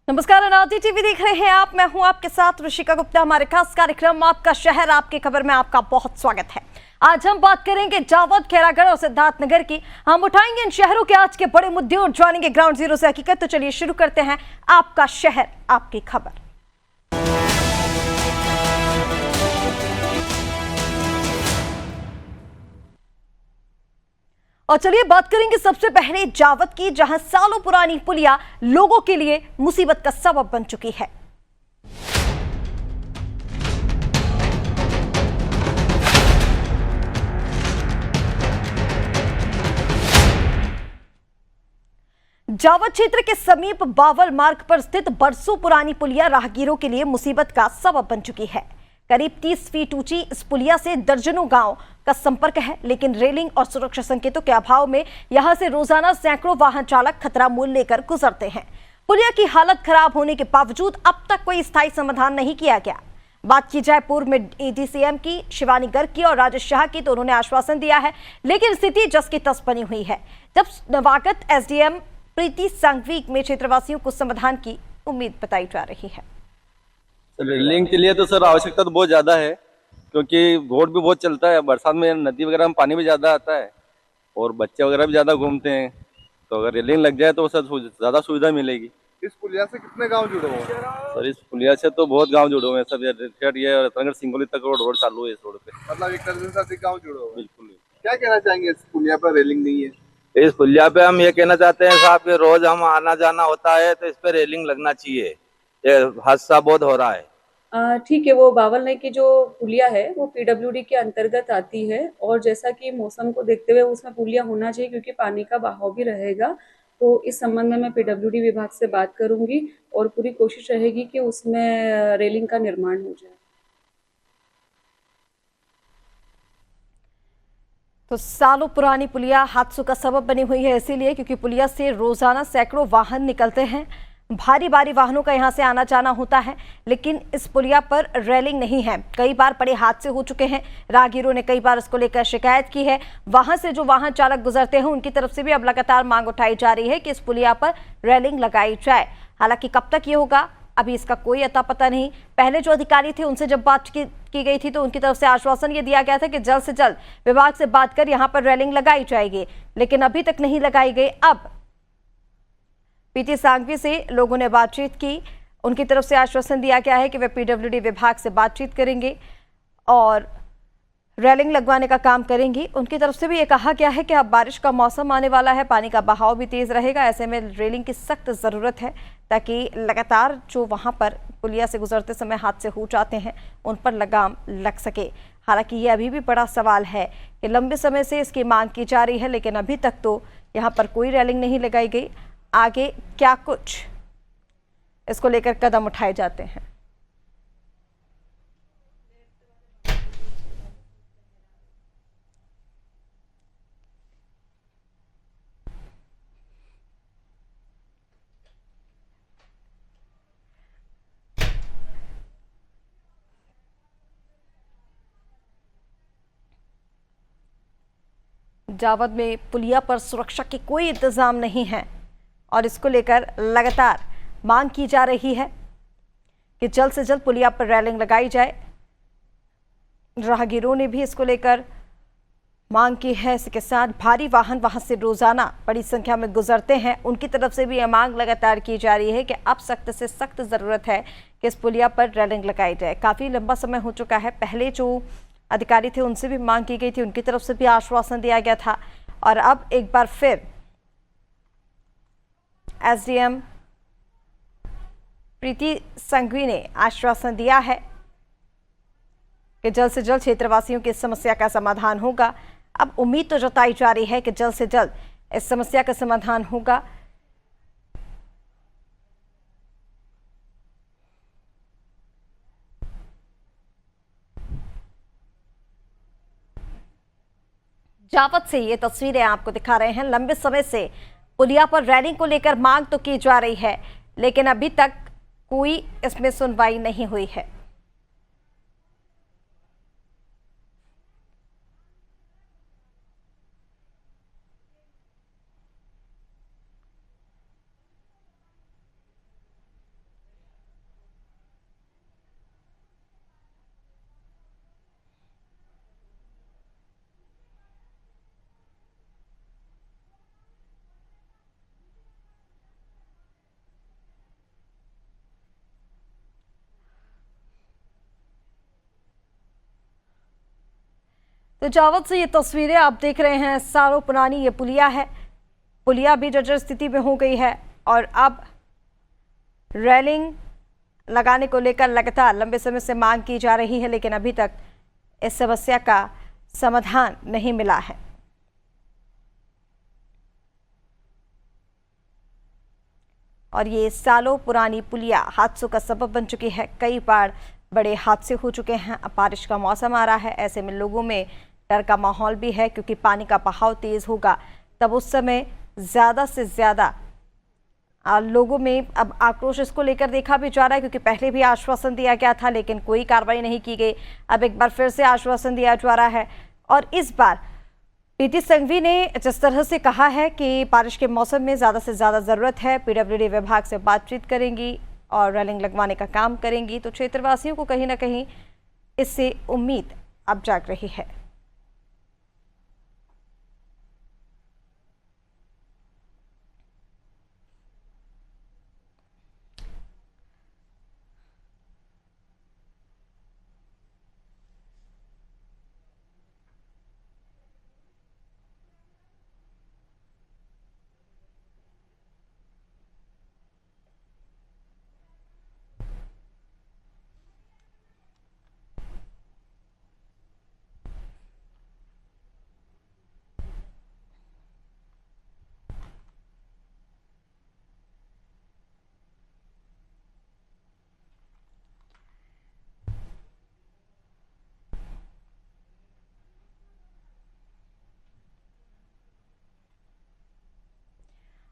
नमस्कार, अनादि टीवी देख रहे हैं आप। मैं हूं आपके साथ ऋषिका गुप्ता। हमारे खास कार्यक्रम आपका शहर आपकी खबर में आपका बहुत स्वागत है। आज हम बात करेंगे जावद, खैरागढ़ और सिद्धार्थनगर की। हम उठाएंगे इन शहरों के आज के बड़े मुद्दे और जानेंगे ग्राउंड जीरो से हकीकत। तो चलिए शुरू करते हैं आपका शहर आपकी खबर। और चलिए बात करेंगे सबसे पहले जावद की, जहां सालों पुरानी पुलिया लोगों के लिए मुसीबत का सबब बन चुकी है। जावद क्षेत्र के समीप बावल मार्ग पर स्थित बरसों पुरानी पुलिया राहगीरों के लिए मुसीबत का सबब बन चुकी है। करीब 30 फीट ऊंची इस पुलिया से दर्जनों गांव का संपर्क है, लेकिन रेलिंग और सुरक्षा संकेतों के अभाव में यहां से रोजाना सैकड़ों वाहन चालक खतरा मोल लेकर गुजरते हैं। पुलिया की हालत खराब होने के बावजूद अब तक कोई स्थायी समाधान नहीं किया गया। बात की जाए पूर्व में एडीसीएम की शिवानी गर्ग की और राजेश शाह की, तो उन्होंने आश्वासन दिया है, लेकिन स्थिति जस की तस बनी हुई है। जब नवागत एसडीएम प्रीति सांघवी में क्षेत्रवासियों को समाधान की उम्मीद बताई जा रही है। रेलिंग के लिए तो सर आवश्यकता तो बहुत ज्यादा है, क्योंकि रोड भी बहुत चलता है। बरसात में नदी वगैरह में पानी भी ज्यादा आता है और बच्चे वगैरह भी ज्यादा घूमते हैं। तो अगर रेलिंग लग जाए तो सर ज्यादा सुविधा मिलेगी। इस पुलिया से कितने गांव जुड़े हुए हैं? सर इस पुलिया से तो बहुत गांव जुड़े हुए हैं। सब ये रतनगढ़ सिंगोली तक रोड चालू है इस रोड पे। मतलब एक दर्जन से अधिक गांव जुड़े हुए हैं। बिल्कुल। क्या कहना चाहेंगे, इस पुलिया पर रेलिंग नहीं है? इस पुलिया पे हम ये कहना चाहते हैं साहब कि रोज हम आना जाना होता है तो इस पे रेलिंग लगना चाहिए। ये हादसा बहुत हो रहा है। ठीक है, वो बावल की जो पुलिया है वो पीडब्ल्यूडी के अंतर्गत आती है, और जैसा कि मौसम को देखते हुए उसमें पुलिया होना चाहिए, क्योंकि पानी का बहाव भी रहेगा। तो इस संबंध में मैं पीडब्ल्यूडी विभाग से बात करूंगी और पूरी कोशिश रहेगी कि उसमें रेलिंग का निर्माण हो जाए। तो सालों पुरानी पुलिया हादसों का सबब बनी हुई है, इसीलिए क्योंकि पुलिया से रोजाना सैकड़ों वाहन निकलते हैं। भारी भारी वाहनों का यहां से आना जाना होता है, लेकिन इस पुलिया पर रेलिंग नहीं है। कई बार बड़े हादसे हो चुके हैं। राहगीरों ने कई बार इसको लेकर शिकायत की है। वहां से जो वाहन चालक गुजरते हैं उनकी तरफ से भी अब लगातार मांग उठाई जा रही है कि इस पुलिया पर रेलिंग लगाई जाए। हालांकि कब तक ये होगा अभी इसका कोई अता पता नहीं। पहले जो अधिकारी थे उनसे जब बात की गई थी तो उनकी तरफ से आश्वासन ये दिया गया था कि जल्द से जल्द विभाग से बात कर यहां पर रेलिंग लगाई जाएगी, लेकिन अभी तक नहीं लगाई गई। अब प्रीति सांघवी से लोगों ने बातचीत की, उनकी तरफ से आश्वासन दिया गया है कि वे पीडब्ल्यूडी विभाग से बातचीत करेंगे और रेलिंग लगवाने का काम करेंगी। उनकी तरफ से भी ये कहा गया है कि अब बारिश का मौसम आने वाला है, पानी का बहाव भी तेज रहेगा, ऐसे में रेलिंग की सख्त ज़रूरत है ताकि लगातार जो वहां पर पुलिया से गुजरते समय हादसे हो जाते हैं उन पर लगाम लग सके। हालांकि ये अभी भी बड़ा सवाल है कि लंबे समय से इसकी मांग की जा रही है, लेकिन अभी तक तो यहाँ पर कोई रेलिंग नहीं लगाई गई। आगे क्या कुछ इसको लेकर कदम उठाए जाते हैं। जावद में पुलिया पर सुरक्षा के कोई इंतजाम नहीं है और इसको लेकर लगातार मांग की जा रही है कि जल्द से जल्द पुलिया पर रेलिंग लगाई जाए। राहगीरों ने भी इसको लेकर मांग की है। इसके साथ भारी वाहन वहां से रोजाना बड़ी संख्या में गुजरते हैं, उनकी तरफ से भी यह मांग लगातार की जा रही है कि अब सख्त से सख्त जरूरत है कि इस पुलिया पर रेलिंग लगाई जाए। काफी लंबा समय हो चुका है। पहले जो अधिकारी थे उनसे भी मांग की गई थी, उनकी तरफ से भी आश्वासन दिया गया था, और अब एक बार फिर एसडीएम प्रीति सांघवी ने आश्वासन दिया है कि जल्द से जल्द क्षेत्रवासियों की समस्या का समाधान होगा। अब उम्मीद तो जताई जा रही है कि जल्द से जल्द इस समस्या का समाधान होगा। जावद से ये तस्वीरें आपको दिखा रहे हैं। लंबे समय से पुलिया पर रेलिंग को लेकर मांग तो की जा रही है, लेकिन अभी तक कोई इसमें सुनवाई नहीं हुई है। तो जावद से ये तस्वीरें आप देख रहे हैं, सालों पुरानी ये पुलिया है। पुलिया भी जर्जर स्थिति में हो गई है और अब रेलिंग लगाने को लेकर लगातार लंबे समय से मांग की जा रही है, लेकिन अभी तक इस समस्या का समाधान नहीं मिला है। और ये सालों पुरानी पुलिया हादसों का सबब बन चुकी है। कई बार बड़े हादसे हो चुके हैं। अब बारिश का मौसम आ रहा है, ऐसे में लोगों में डर का माहौल भी है, क्योंकि पानी का बहाव तेज होगा तब उस समय ज़्यादा से ज़्यादा लोगों में अब आक्रोश इसको लेकर देखा भी जा रहा है, क्योंकि पहले भी आश्वासन दिया गया था लेकिन कोई कार्रवाई नहीं की गई। अब एक बार फिर से आश्वासन दिया जा रहा है और इस बार प्रीति संघवी ने जिस तरह से कहा है कि बारिश के मौसम में ज़्यादा से ज़्यादा ज़रूरत है, पीडब्ल्यूडी विभाग से बातचीत करेंगी और रेलिंग लगवाने का काम करेंगी, तो क्षेत्रवासियों को कहीं ना कहीं इससे उम्मीद अब जाग रही है।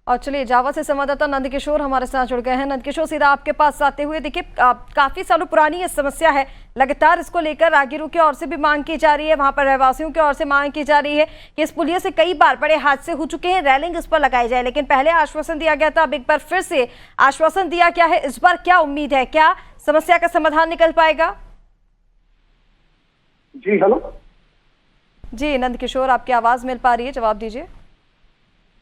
और चलिए जावा से संवाददाता नंदकिशोर हमारे साथ जुड़ गए हैं। नंदकिशोर, सीधा आपके पास आते हुए, देखिए काफी सालों पुरानी ये समस्या है, लगातार इसको लेकर राहगीरों की ओर से भी मांग की जा रही है, वहां पर रहवासियों की ओर से मांग की जा रही है कि इस पुलिया से कई बार बड़े हादसे हो चुके हैं, रेलिंग इस पर लगाई जाए, लेकिन पहले आश्वासन दिया गया था, अब एक बार फिर से आश्वासन दिया गया है। इस बार क्या उम्मीद है, क्या समस्या का समाधान निकल पाएगा? जी हेलो जी नंदकिशोर, आपकी आवाज मिल पा रही है, जवाब दीजिए।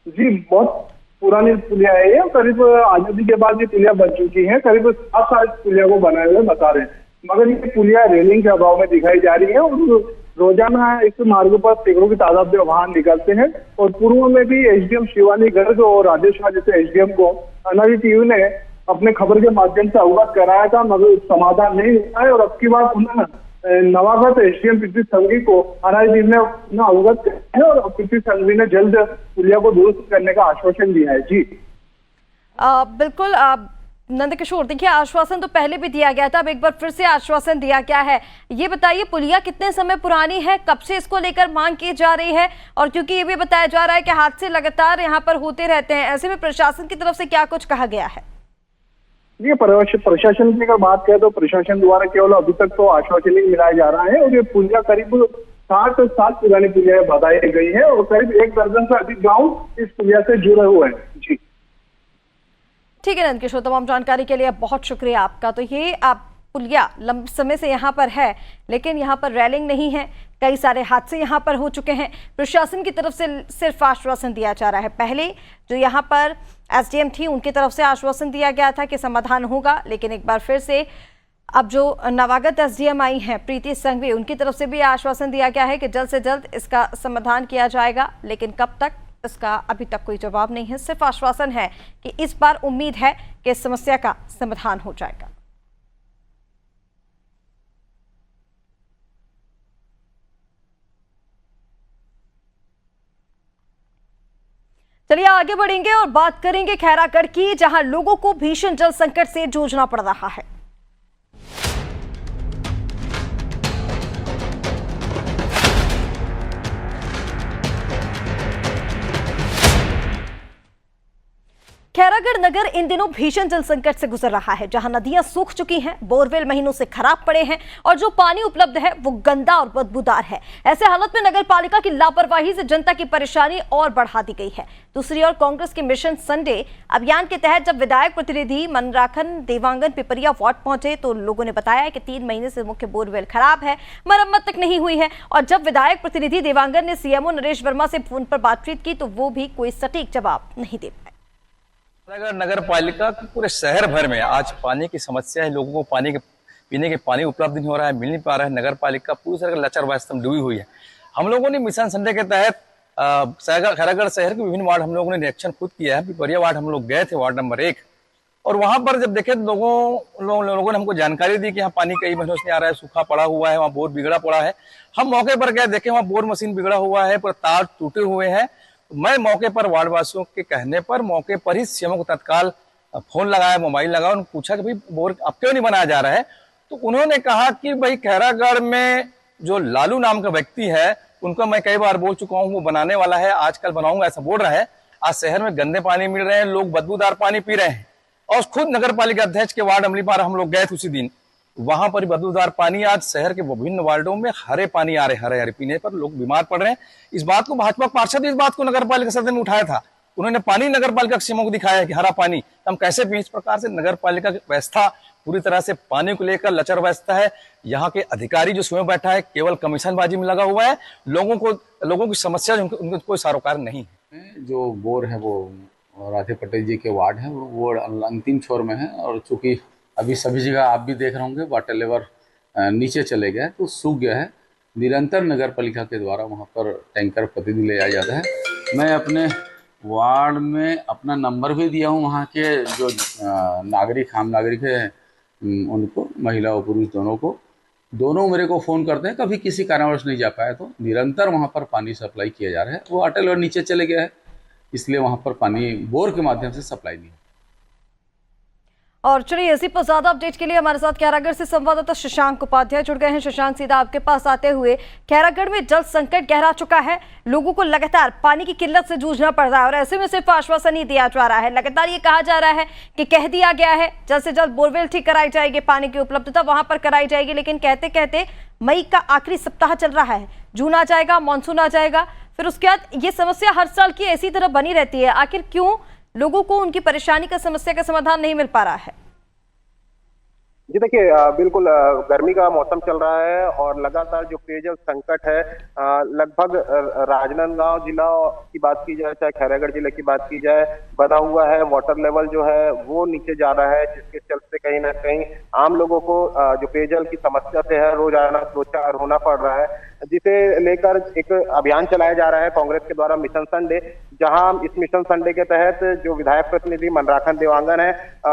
जी, बहुत पुरानी पुलिया है ये, करीब आजादी के बाद ये पुलिया बन चुकी है। करीब 7 साल पुलिया को बनाए हुए बता रहे हैं, मगर ये पुलिया रेलिंग के अभाव में दिखाई जा रही है और रोजाना इस मार्ग पर सैकड़ों की तादाद में वाहन निकलते हैं। और पूर्व में भी एसडीएम शिवानी गर्ग और राजेश शाह जैसे एसडीएम को अनारी टीवी ने अपने खबर के माध्यम से अवगत कराया था, मगर समाधान नहीं हुआ है। और अब की बार उन्होंने नवागत एसडीएम प्रीति संघवी को अनारी टीवी ने अवगत किया है और प्रीति संघवी ने जल्द पुलिया को दुरुस्त करने का आश्वासन दिया है। जी बिल्कुल नंदकिशोर, देखिए आश्वासन तो पहले भी दिया गया था, अब एक बार फिर से आश्वासन दिया गया है। ये बताइए पुलिया कितने समय पुरानी है, कब से इसको लेकर मांग की जा रही है? और क्योंकि ये भी बताया जा रहा है कि हादसे लगातार यहाँ पर होते रहते हैं, ऐसे में प्रशासन की तरफ से क्या कुछ कहा गया है? ये प्रशासन की अगर बात करें तो प्रशासन द्वारा केवल अभी तक तो आश्वासन ही मिलाया जा रहा है। और ये पुलिया करीब 60 साल पुरानी पुलिया बताई गई है और करीब 1 दर्जन से अधिक गांव इस पुलिया से जुड़े हुए हैं। जी ठीक है नंदकिशोर, तमाम जानकारी के लिए बहुत शुक्रिया आपका। तो ये आप पुलिया लंबे समय से यहाँ पर है, लेकिन यहाँ पर रेलिंग नहीं है, कई सारे हादसे यहाँ पर हो चुके हैं। प्रशासन की तरफ से सिर्फ आश्वासन दिया जा रहा है। पहले जो यहाँ पर एसडीएम थी उनकी तरफ से आश्वासन दिया गया था कि समाधान होगा, लेकिन एक बार फिर से अब जो नवागत एसडीएम आई हैं प्रीति संघवी, उनकी तरफ से भी आश्वासन दिया गया है कि जल्द से जल्द इसका समाधान किया जाएगा, लेकिन कब तक इसका अभी तक कोई जवाब नहीं है। सिर्फ आश्वासन है कि इस बार उम्मीद है कि इस समस्या का समाधान हो जाएगा। चलिए आगे बढ़ेंगे और बात करेंगे खैरागढ़ की, जहां लोगों को भीषण जल संकट से जूझना पड़ रहा है। खैरागढ़ नगर इन दिनों भीषण जल संकट से गुजर रहा है, जहां नदियां सूख चुकी हैं, बोरवेल महीनों से खराब पड़े हैं और जो पानी उपलब्ध है वो गंदा और बदबूदार है। ऐसे हालत में नगर पालिका की लापरवाही से जनता की परेशानी और बढ़ा दी गई है। दूसरी ओर कांग्रेस के मिशन संडे अभियान के तहत जब विधायक प्रतिनिधि मनराखन देवांगन पिपरिया वार्ड पहुंचे तो लोगों ने बताया कि 3 महीने से मुख्य बोरवेल खराब है, मरम्मत तक नहीं हुई है। और जब विधायक प्रतिनिधि देवांगन ने सीएमओ नरेश वर्मा से फोन पर बातचीत की तो वो भी कोई सटीक जवाब नहीं दे पाए। नगर पालिका के पूरे शहर भर में आज पानी की समस्या है। लोगों को पीने के पानी उपलब्ध नहीं हो रहा है, मिल नहीं पा रहा है। नगर पालिका पूरी तरह लाचार वास्तव में डूबी हुई है। हम लोगों ने मिशन संडे के तहत खैरागढ़ शहर के विभिन्न वार्ड हम लोगों ने निरीक्षण खुद किया है। पिपरिया वार्ड हम लोग गए थे, वार्ड नंबर 1, और वहां पर जब देखे तो लोगों ने हमको जानकारी दी कि यहाँ पानी कई महीनों से नहीं आ रहा है, सूखा पड़ा हुआ है, वहाँ बोर बिगड़ा पड़ा है। हम मौके पर गए, देखे वहाँ बोर मशीन बिगड़ा हुआ है, पूरा तार टूटे हुए हैं। मैं मौके पर वार्ड वासियों के कहने पर मौके पर ही सीएमओ को तत्काल फोन लगाया, मोबाइल लगाया, उनको पूछा कि भाई बोर अब क्यों नहीं बनाया जा रहा है। तो उन्होंने कहा कि भाई खैरागढ़ में जो लालू नाम का व्यक्ति है उनको मैं कई बार बोल चुका हूँ, वो बनाने वाला है, आजकल बनाऊंगा ऐसा बोल रहा है। आज शहर में गंदे पानी मिल रहे हैं, लोग बदबूदार पानी पी रहे हैं। और खुद नगर पालिका अध्यक्ष के वार्ड अमली पारा हम लोग गए थे उसी दिन, वहां पर बदबूदार पानी, आज शहर के विभिन्न वार्डों में हरे पानी आ रहे, हरे पीने पर लोग बीमार पड़ रहे हैं। इस बात को भाजपा पार्षद इस बात को नगर पालिका सदन में उठाया था, उन्होंने पानी नगर पालिका के सीएमओ को दिखाया है कि हरा पानी हम कैसे पी। इस प्रकार से नगर पालिका की व्यवस्था पूरी तरह से पानी को लेकर लचर व्यवस्था है। यहाँ के अधिकारी जो स्वयं बैठा है केवल कमीशनबाजी में लगा हुआ है, लोगों की समस्या उनको कोई सरोकार नहीं है। जो बोर है वो राधे पटेल जी के वार्ड है, वो अंतिम छोर में है, और चूंकि अभी सभी जगह आप भी देख रहे होंगे वाटर लेवल नीचे चले गया है, तो सूख गया है। निरंतर नगर पालिका के द्वारा वहाँ पर टैंकर प्रतिदिन ले जाया जाता है। मैं अपने वार्ड में अपना नंबर भी दिया हूँ, वहाँ के जो आम नागरिक हैं उनको, महिला और पुरुष दोनों मेरे को फ़ोन करते हैं। कभी किसी कारणवश नहीं जा पाया तो निरंतर वहाँ पर पानी सप्लाई किया जा रहा है। वो वाटर लेवल नीचे चले गया है, इसलिए वहाँ पर पानी बोर के माध्यम से सप्लाई नहीं है। और चलिए इसी पर ज्यादा अपडेट के लिए हमारे साथ खैरागढ़ से संवाददाता शशांक उपाध्याय जुड़ गए हैं। शशांक, सीधा आपके पास आते हुए, खैरागढ़ में जल संकट गहरा चुका है, लोगों को लगातार पानी की किल्लत से जूझना पड़ रहा है और ऐसे में सिर्फ आश्वासन ही दिया जा रहा है। लगातार ये कहा जा रहा है कि कह दिया गया है जल्द से जल्द बोरवेल ठीक कराई जाएगी, पानी की उपलब्धता वहां पर कराई जाएगी, लेकिन कहते कहते मई का आखिरी सप्ताह चल रहा है, जून आ जाएगा, मानसून आ जाएगा, फिर उसके बाद ये समस्या हर साल की इसी तरह बनी रहती है। आखिर क्यों लोगों को उनकी परेशानी का समस्या का समाधान नहीं मिल पा रहा है? जी देखिए, बिल्कुल गर्मी का मौसम चल रहा है और लगातार जो पेयजल संकट है, लगभग राजनांदगांव जिला की बात की जाए, चाहे खैरागढ़ जिले की बात की जाए, बना हुआ है। वाटर लेवल जो है वो नीचे जा रहा है, जिसके चलते कहीं ना कहीं आम लोगों को जो पेयजल की समस्या से है रोजाना दो चार होना पड़ रहा है, जिसे लेकर एक अभियान चलाया जा रहा है कांग्रेस के द्वारा, मिशन संडे। जहां इस मिशन संडे के तहत जो विधायक प्रतिनिधि मनराखन देवांगन है,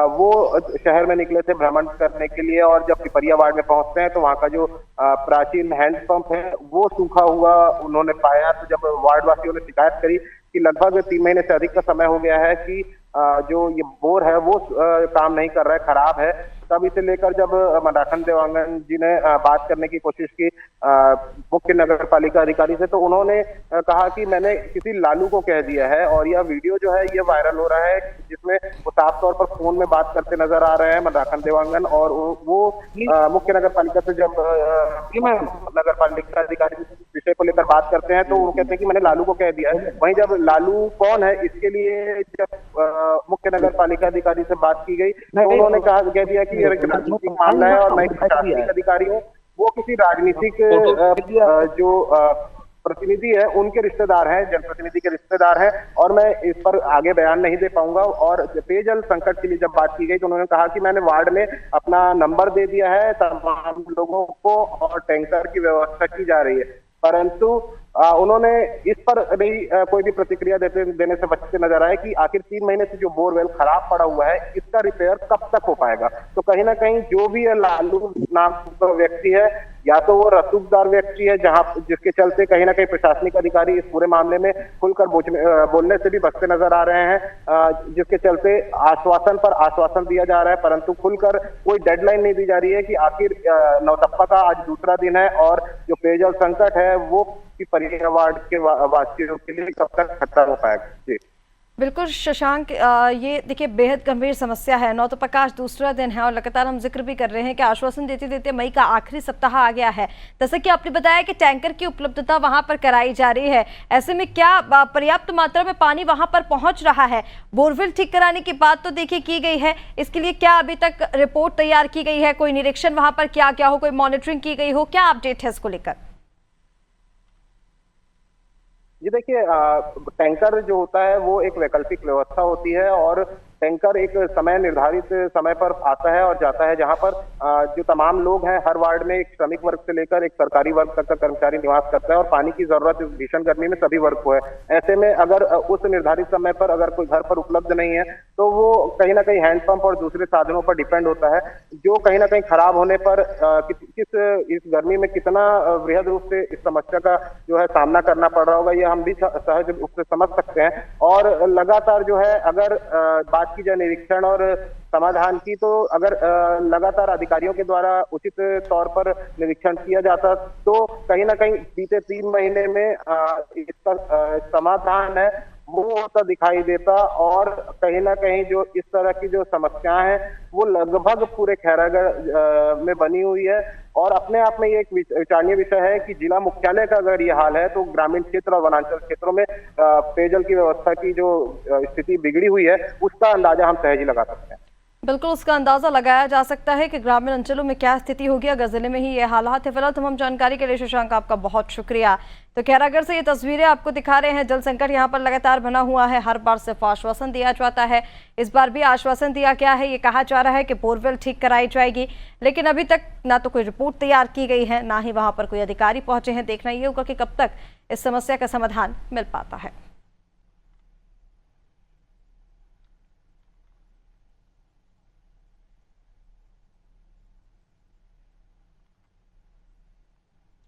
वो शहर में निकले थे भ्रमण करने के लिए, और जब पिपरिया वार्ड में पहुंचते हैं तो वहां का जो प्राचीन हैंडपंप है वो सूखा हुआ उन्होंने पाया। तो जब वार्ड वासियों ने शिकायत करी कि लगभग 3 महीने से अधिक का समय हो गया है कि जो ये बोर है वो काम नहीं कर रहा है, खराब है, तब इसे लेकर जब मनराखन देवांगन जी ने बात करने की कोशिश की मुख्य नगर पालिका अधिकारी से, तो उन्होंने कहा कि मैंने किसी लालू को कह दिया है, और यह वीडियो जो है ये वायरल हो रहा है जिसमें वो साफ तौर पर फोन में बात करते नजर आ रहे हैं मनराखन देवांगन। और वो मुख्य नगर पालिका से जब नगर पालिका अधिकारी विषय को लेकर बात करते हैं तो वो कहते हैं कि मैंने लालू को कह दिया है। वहीं जब लालू कौन है इसके लिए जब मुख्य नगर पालिका अधिकारी से बात की गई तो उन्होंने कह दिया कि राजनीतिक मामला है और मैं प्रशासनिक अधिकारी हूँ। वो किसी राजनीतिक जो प्रतिनिधि है उनके रिश्तेदार हैं, जनप्रतिनिधि के रिश्तेदार हैं, और मैं इस पर आगे बयान नहीं दे पाऊंगा। और पेयजल संकट के लिए जब बात की गई तो उन्होंने कहा कि मैंने वार्ड में अपना नंबर दे दिया है तमाम लोगों को और टैंकर की व्यवस्था की जा रही है, परंतु उन्होंने इस पर नहीं कोई भी प्रतिक्रिया देने से बचते नजर आए कि आखिर 3 महीने से जो बोरवेल खराब पड़ा हुआ है इसका रिपेयर कब तक हो पाएगा। तो कहीं ना कहीं जो भी लालू नाम का व्यक्ति है, या तो वो रसूखदार व्यक्ति है जिसके चलते कहीं ना कहीं प्रशासनिक अधिकारी इस पूरे मामले में खुलकर बोलने से भी बचते नजर आ रहे हैं, जिसके चलते आश्वासन पर आश्वासन दिया जा रहा है परंतु खुलकर कोई डेडलाइन नहीं दी जा रही है कि आखिर नवतप्पा का आज दूसरा दिन है और जो पेयजल संकट है वो परिया वार्ड के वासियों के लिए कब तक खत्म हो पाएगा। जी बिल्कुल शशांक, ये देखिए बेहद गंभीर समस्या है। नौतपा का आज दूसरा दिन है और लगातार हम जिक्र भी कर रहे हैं कि आश्वासन देते देते मई का आखिरी सप्ताह आ गया है। जैसे कि आपने बताया कि टैंकर की उपलब्धता वहां पर कराई जा रही है, ऐसे में क्या पर्याप्त मात्रा में पानी वहां पर पहुंच रहा है? बोरवेल ठीक कराने की बात तो देखिए की गई है, इसके लिए क्या अभी तक रिपोर्ट तैयार की गई है? कोई निरीक्षण वहां पर क्या क्या हो, कोई मॉनिटरिंग की गई हो, क्या अपडेट है इसको लेकर? जी देखिए, टैंकर जो होता है वो एक वैकल्पिक व्यवस्था होती है और टैंकर एक समय निर्धारित समय पर आता है और जाता है, जहां पर जो तमाम लोग हैं हर वार्ड में, एक श्रमिक वर्ग से लेकर एक सरकारी वर्ग तक का कर्मचारी निवास करता है और पानी की जरूरत इस भीषण गर्मी में सभी वर्ग को है। ऐसे में अगर उस निर्धारित समय पर अगर कोई घर पर उपलब्ध नहीं है तो वो कहीं ना कहीं हैंडपंप और दूसरे साधनों पर डिपेंड होता है, जो कहीं ना कहीं खराब होने पर इस गर्मी में कितना वृहद रूप से इस समस्या का जो है सामना करना पड़ रहा होगा, ये हम भी सहज रूप से समझ सकते हैं। और लगातार जो है अगर बात की जाए निरीक्षण और समाधान की, तो अगर लगातार अधिकारियों के द्वारा उचित तौर पर निरीक्षण किया जाता तो कहीं ना कहीं बीते 3 महीने में इसका समाधान है वो होता दिखाई देता और कहीं ना कहीं जो इस तरह की जो समस्याएं हैं वो लगभग पूरे खैरागढ़ में बनी हुई है। और अपने आप में ये एक विचारणीय विषय है कि जिला मुख्यालय का अगर ये हाल है तो ग्रामीण क्षेत्र और वनांचल क्षेत्रों में पेयजल की व्यवस्था की जो स्थिति बिगड़ी हुई है उसका अंदाजा हम सहज ही लगा सकते हैं। बिल्कुल, उसका अंदाजा लगाया जा सकता है कि ग्रामीण अंचलों में क्या स्थिति होगी अगर जिले में ही ये हालात है। फिलहाल तमाम जानकारी के लिए शशांक आपका बहुत शुक्रिया। तो खैरागढ़ से ये तस्वीरें आपको दिखा रहे हैं। जल संकट यहाँ पर लगातार बना हुआ है। हर बार सिर्फ आश्वासन दिया जाता है, इस बार भी आश्वासन दिया गया है। ये कहा जा रहा है कि बोरवेल ठीक कराई जाएगी, लेकिन अभी तक ना तो कोई रिपोर्ट तैयार की गई है, ना ही वहां पर कोई अधिकारी पहुंचे हैं। देखना ये होगा कि कब तक इस समस्या का समाधान मिल पाता है।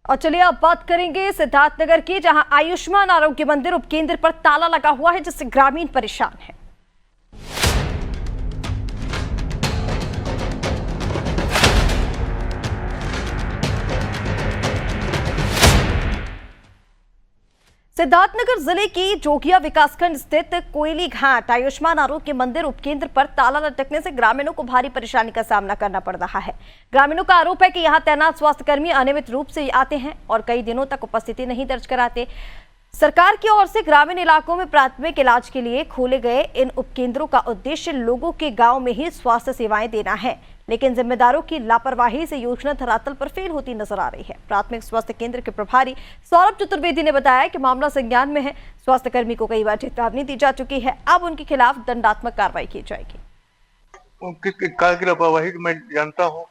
और चलिए अब बात करेंगे सिद्धार्थनगर की, जहां आयुष्मान आरोग्य मंदिर उपकेंद्र पर ताला लगा हुआ है, जिससे ग्रामीण परेशान है। सिद्धार्थनगर जिले की जोगिया विकासखंड स्थित कोयली घाट आयुष्मान आरोग्य मंदिर उपकेंद्र पर ताला लटकने से ग्रामीणों को भारी परेशानी का सामना करना पड़ रहा है। ग्रामीणों का आरोप है कि यहां तैनात स्वास्थ्यकर्मी अनियमित रूप से आते हैं और कई दिनों तक उपस्थिति नहीं दर्ज कराते। सरकार की ओर से ग्रामीण इलाकों में प्राथमिक इलाज के लिए खोले गए इन उपकेंद्रों का उद्देश्य लोगों के गांव में ही स्वास्थ्य सेवाएं देना है, लेकिन जिम्मेदारों की लापरवाही से योजना धरातल पर फेल होती नजर आ रही है। प्राथमिक स्वास्थ्य केंद्र के प्रभारी सौरभ चतुर्वेदी ने बताया कि मामला संज्ञान में है। स्वास्थ्यकर्मी को कई बार चेतावनी दी जा चुकी है, अब उनके खिलाफ दंडात्मक कार्रवाई की जाएगी। उनकी कार्य की लापरवाही मैं जानता हूँ,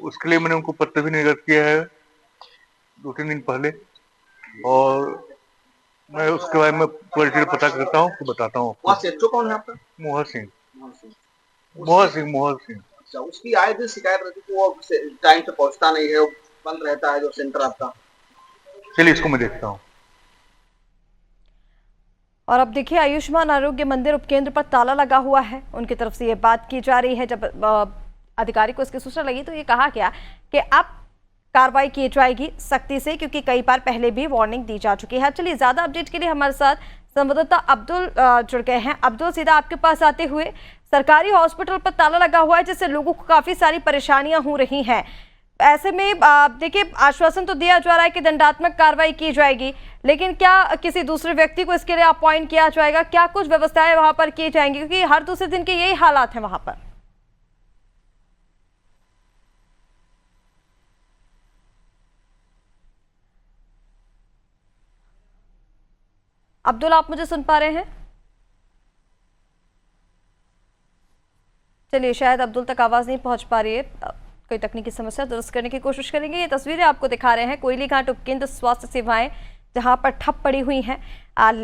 उसके लिए मैंने उनको पत्र भी निर्गत किया है 2-3 दिन पहले, और मैं उसके बारे में पूरी चीज पता करता हूँ तो बताता हूँ। कौन है आपका? मोहर सिंह। अच्छा, उसकी आए दिन शिकायत रहती कि वो टाइम से पहुंचता नहीं है, बंद रहता है जो सेंटर आपका। चलिए इसको मैं देखता हूँ। और अब देखिए, आयुष्मान आरोग्य मंदिर उपकेंद्र पर ताला लगा हुआ है। उनकी तरफ से ये बात की जा रही है। जब अधिकारी को इसकी सूचना लगी तो ये कहा गया कि अब कार्रवाई की जाएगी सख्ती से, क्योंकि कई बार पहले भी वार्निंग दी जा चुकी है। चलिए, ज्यादा अपडेट के लिए हमारे साथ संवाददाता अब्दुल जुड़ गए हैं। अब्दुल, सीधा आपके पास आते हुए, सरकारी हॉस्पिटल पर ताला लगा हुआ है जिससे लोगों को काफी सारी परेशानियां हो रही हैं। ऐसे में देखिए, आश्वासन तो दिया जा रहा है कि दंडात्मक कार्रवाई की जाएगी, लेकिन क्या किसी दूसरे व्यक्ति को इसके लिए अपॉइंट किया जाएगा? क्या कुछ व्यवस्थाएं वहां पर की जाएंगी, क्योंकि हर दूसरे दिन के यही हालात है वहां पर? अब्दुल, आप मुझे सुन पा रहे हैं? चलिए, शायद अब्दुल तक आवाज नहीं पहुंच पा रही है। कोई तकनीकी समस्या दुरुस्त करने की कोशिश करेंगे। ये तस्वीरें आपको दिखा रहे हैं कोयली घाट उपकेंद्र स्वास्थ्य सेवाएं, जहां पर ठप पड़ी हुई हैं।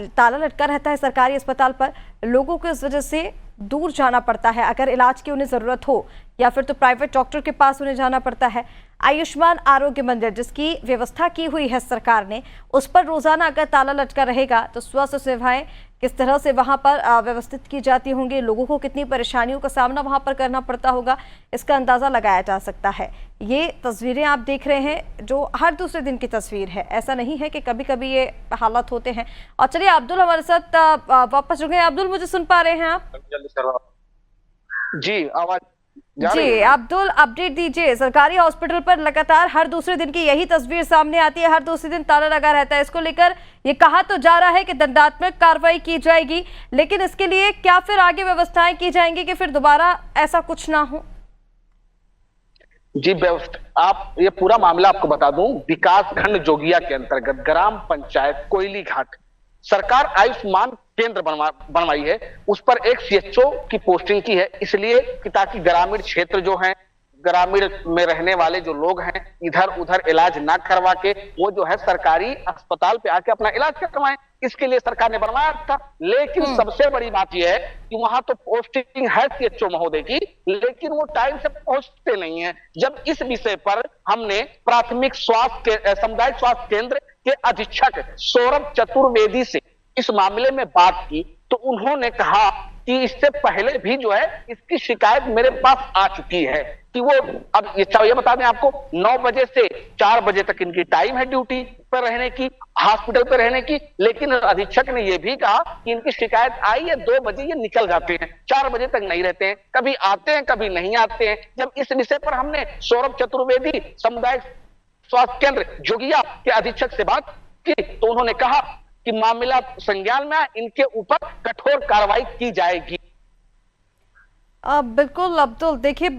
ताला लटका रहता है सरकारी अस्पताल पर। लोगों को इस वजह से दूर जाना पड़ता है अगर इलाज की उन्हें जरूरत हो, या फिर तो प्राइवेट डॉक्टर के पास उन्हें जाना पड़ता है। आयुष्मान आरोग्य मंदिर जिसकी व्यवस्था की हुई है सरकार ने, उस पर रोजाना अगर ताला लटका रहेगा तो स्वास्थ्य सेवाएं किस तरह से वहां पर व्यवस्थित की जाती होंगी, लोगों को कितनी परेशानियों का सामना वहां पर करना पड़ता होगा, इसका अंदाजा लगाया जा सकता है। ये तस्वीरें आप देख रहे हैं जो हर दूसरे दिन की तस्वीर है, ऐसा नहीं है कि कभी कभी ये हालात होते हैं। और चलिए, अब्दुल हमारे साथ वापस जुड़ गए। अब्दुल, मुझे सुन पा रहे हैं आप? जी, आवाज जी अब्दुल, अपडेट दीजिए। सरकारी हॉस्पिटल पर लगातार हर दूसरे दिन की यही तस्वीर सामने आती है, हर दूसरे दिन ताला लगा रहता है। इसको लेकर ये कहा तो जा रहा है कि दंडात्मक कार्रवाई की जाएगी, लेकिन इसके लिए क्या फिर आगे व्यवस्थाएं की जाएंगी कि फिर दोबारा ऐसा कुछ ना हो? जी, आप ये पूरा मामला आपको बता दूं, विकास खंड जोगिया के अंतर्गत ग्राम पंचायत कोयली घाट सरकार आयुष्मान केंद्र बनवाई है, उस पर एक सीएचओ की पोस्टिंग की है, इसलिए कि ताकि ग्रामीण क्षेत्र जो है, ग्रामीण में रहने वाले जो लोग हैं, इधर उधर इलाज ना करवा के वो जो है सरकारी अस्पताल पे आके अपना इलाज करवाएं। इसके लिए सरकार ने बनवाया था। लेकिन सबसे बड़ी बात यह है कि वहां तो पोस्टिंग है सीएचओ महोदय की, लेकिन वो टाइम से पहुंचते नहीं है। जब इस विषय पर हमने प्राथमिक सामुदायिक स्वास्थ्य केंद्र के अधीक्षक सौरभ चतुर्वेदी से इस मामले में बात की तो उन्होंने कहा कि इससे पहले भी जो है इसकी शिकायत मेरे पास आ चुकी है कि वो, अब ये बता दें आपको, 9 बजे से 4 बजे तक इनकी टाइम है ड्यूटी पर रहने की, हॉस्पिटल पर रहने की। लेकिन अधीक्षक ने यह भी कहा कि इनकी शिकायत आई है 2 बजे ये निकल जाते हैं, 4 बजे तक नहीं रहते हैं, कभी आते हैं कभी नहीं आते हैं। जब इस विषय पर हमने सौरभ चतुर्वेदी सामुदायिक स्वास्थ्य केंद्र जोगिया के अधीक्षक से बात की तो उन्होंने कहा कि मामला संज्ञान में इनके ऊपर कठोर कार्रवाई की जाएगी। बिल्कुल अब्दुल, देखिए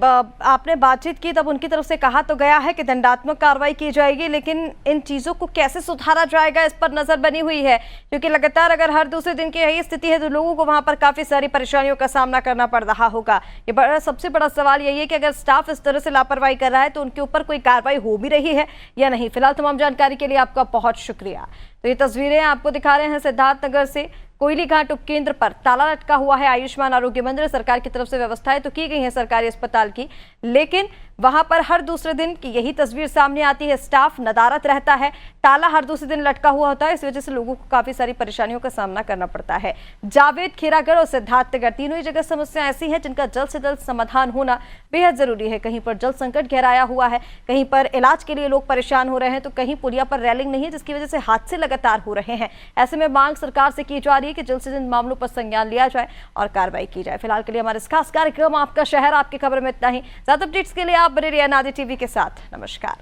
आपने बातचीत की तब उनकी तरफ से कहा तो गया है कि दंडात्मक कार्रवाई की जाएगी, लेकिन इन चीज़ों को कैसे सुधारा जाएगा इस पर नज़र बनी हुई है, क्योंकि लगातार अगर हर दूसरे दिन की यही स्थिति है तो लोगों को वहां पर काफ़ी सारी परेशानियों का सामना करना पड़ रहा होगा। ये सबसे बड़ा सवाल यही है कि अगर स्टाफ इस तरह से लापरवाही कर रहा है तो उनके ऊपर कोई कार्रवाई हो भी रही है या नहीं। फिलहाल तमाम जानकारी के लिए आपका बहुत शुक्रिया। तो ये तस्वीरें आपको दिखा रहे हैं सिद्धार्थनगर से। कोयली घाट उपकेंद्र पर ताला लटका हुआ है। आयुष्मान आरोग्य मंदिर सरकार की तरफ से व्यवस्थाएं तो की गई हैं सरकारी अस्पताल की, लेकिन वहां पर हर दूसरे दिन की यही तस्वीर सामने आती है। स्टाफ नदारत रहता है, ताला हर दूसरे दिन लटका हुआ होता है। इस वजह से लोगों को काफी सारी परेशानियों का सामना करना पड़ता है। जावेद, खैरागढ़ और सिद्धार्थनगर तीनों ही जगह समस्या ऐसी हैं जिनका जल्द से जल्द समाधान होना बेहद जरूरी है। कहीं पर जल संकट गहराया हुआ है, कहीं पर इलाज के लिए लोग परेशान हो रहे हैं, तो कहीं पुलिया पर रेलिंग नहीं है जिसकी वजह से हादसे लगातार हो रहे हैं। ऐसे में मांग सरकार से की जा रही है कि जल्द से जल्द मामलों पर संज्ञान लिया जाए और कार्रवाई की जाए। फिलहाल के लिए हमारे इस खास कार्यक्रम आपका शहर आपकी खबर में इतना ही। ज्यादा अपडेट्स के लिए आप बने रहिए अनादि टीवी के साथ। नमस्कार।